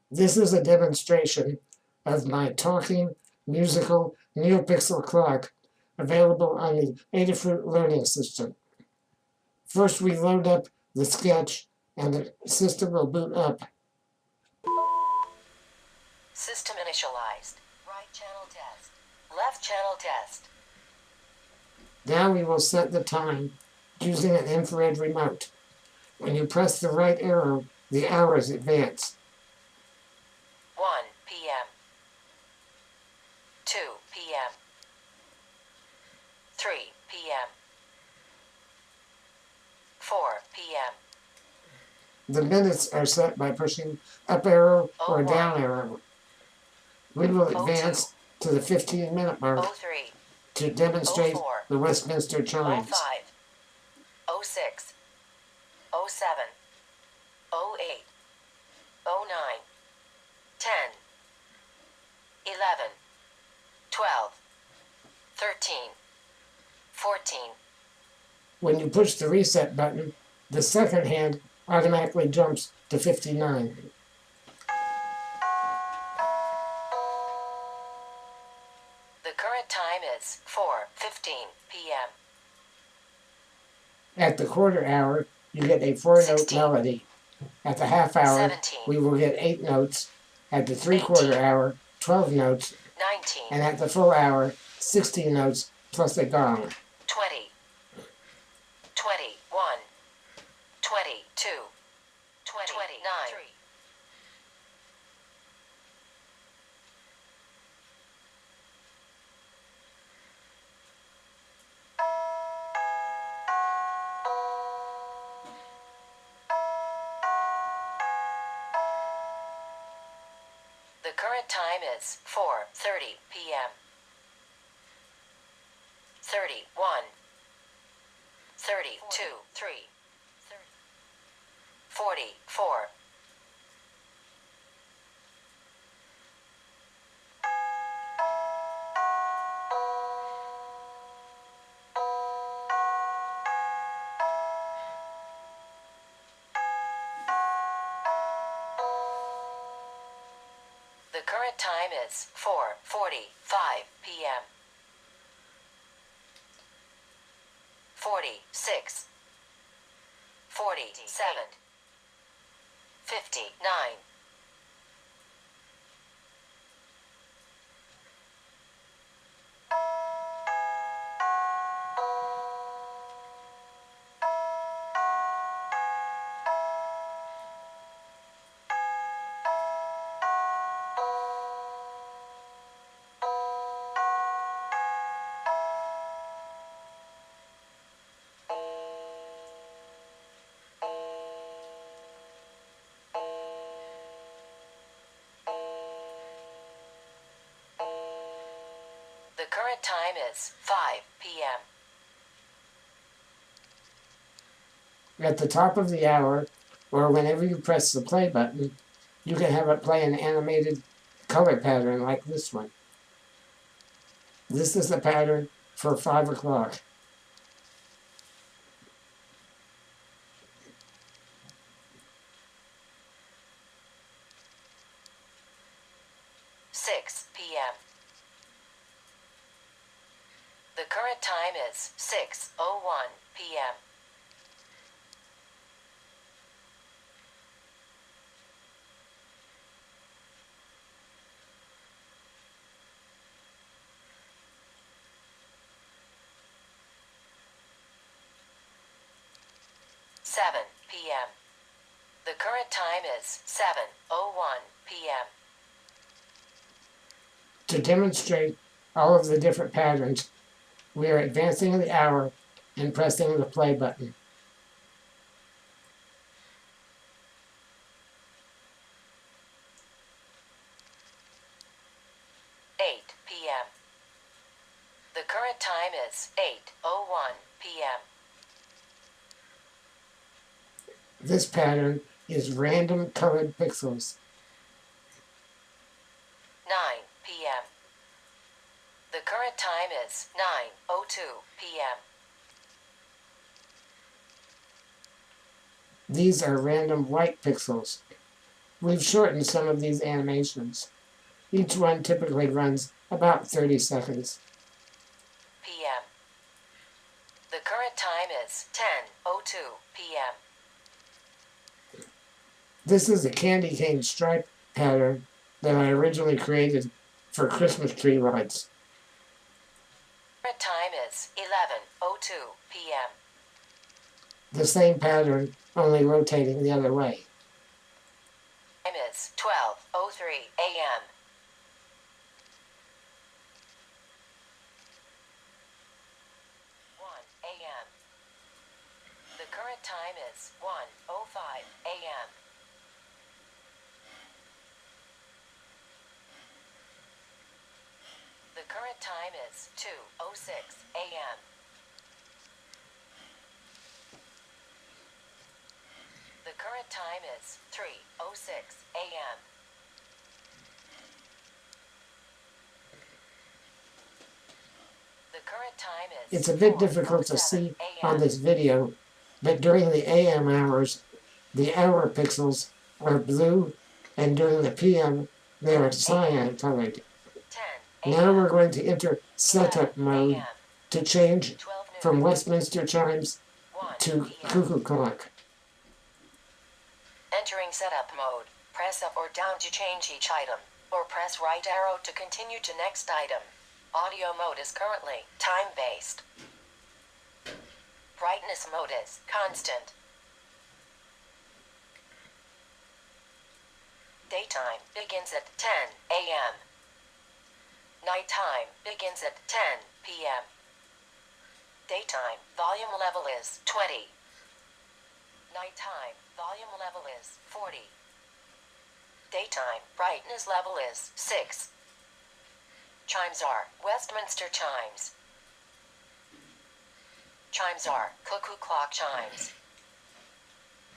This is a demonstration of my talking musical NeoPixel clock available on the Adafruit Learning System. First, we load up the sketch and the system will boot up. System initialized. Right channel test. Left channel test. Now we will set the time using an infrared remote. When you press the right arrow, the hours advance. 1 p.m. 2 p.m. 3 p.m. 4 p.m. The minutes are set by pushing up arrow or down arrow. We will advance to the 15-minute mark 03 to demonstrate 04 the Westminster chimes. 05 06 07 08 09 10 11 12 13 14. When you push the reset button, the second hand automatically jumps to 59. The current time is 4:15 p.m. At the quarter hour, you get a 4-note melody. At the half hour, 17, we will get 8 notes. At the three-quarter hour, 12 notes. 19, And at the full hour, 16 notes plus a gong. 20, 21, 22, 29. The current time is 4:30 p.m. 31, 32, 3, 44. The current time is 4:45 p.m. 46, 47, 59. The current time is 5 p.m. At the top of the hour, or whenever you press the play button, you can have it play an animated color pattern like this one. This is the pattern for 5 o'clock. p.m. The current time is 6:01 p.m. p.m. The current time is 7:01 p.m. To demonstrate all of the different patterns, we are advancing the hour and pressing the play button. 8 p.m. The current time is 8:01 p.m. This pattern is random colored pixels. 9 p.m. The current time is 9:02 p.m. These are random white pixels. We've shortened some of these animations. Each one typically runs about 30 seconds. p.m. The current time is 10:02 p.m. This is a candy cane stripe pattern that I originally created for Christmas tree lights. Current time is 11:02 p.m. The same pattern, only rotating the other way. Time is 12:03 a.m. 1 a.m. The current time is 1:05 a.m. The current time is 2:06 a.m. The current time is 3:06 a.m. The current time is It's a bit difficult to see 4:07 on this video, but during the AM hours, the hour pixels are blue, and during the PM, they are cyan colored. 10 Now we're going to enter setup mode to change 12 noon, from Westminster chimes 1 to p.m. cuckoo clock. Entering setup mode. Press up or down to change each item, or press right arrow to continue to next item. Audio mode is currently time-based. Brightness mode is constant. Daytime begins at 10 a.m. Nighttime begins at 10 p.m. Daytime volume level is 20. Nighttime volume level is 40. Daytime brightness level is 6. Chimes are Westminster chimes. Chimes are cuckoo clock chimes.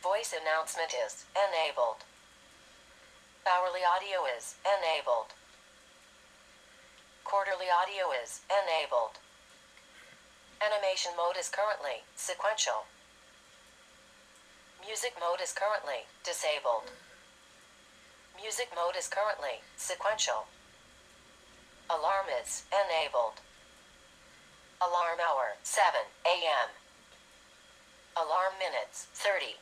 Voice announcement is enabled. Hourly audio is enabled. Quarterly audio is enabled. Animation mode is currently sequential. Music mode is currently disabled. Music mode is currently sequential. Alarm is enabled. Alarm hour 7 a.m. Alarm minutes 30.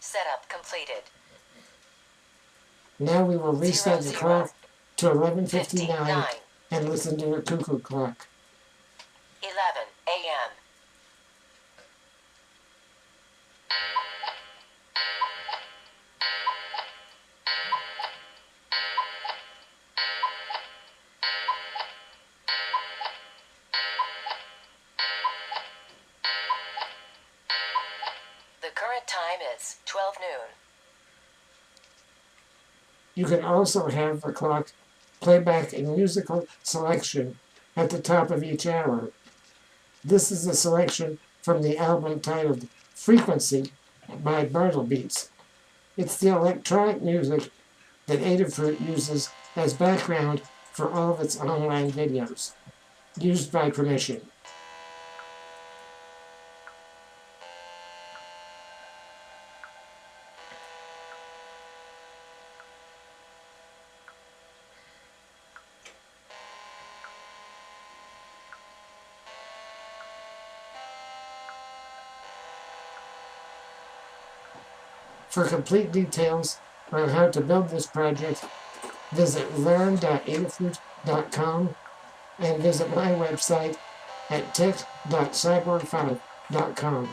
Setup completed. Now we will reset the 00, clock to 11:59 59, and listen to a cuckoo clock. 11 a.m. The current time is 12 noon. You can also have the clock play back a musical selection at the top of each hour. This is a selection from the album titled Frequency by Bartlebeats. It's the electronic music that Adafruit uses as background for all of its online videos, used by permission. For complete details on how to build this project, visit learn.adafruit.com and visit my website at tech.cyborg5.com.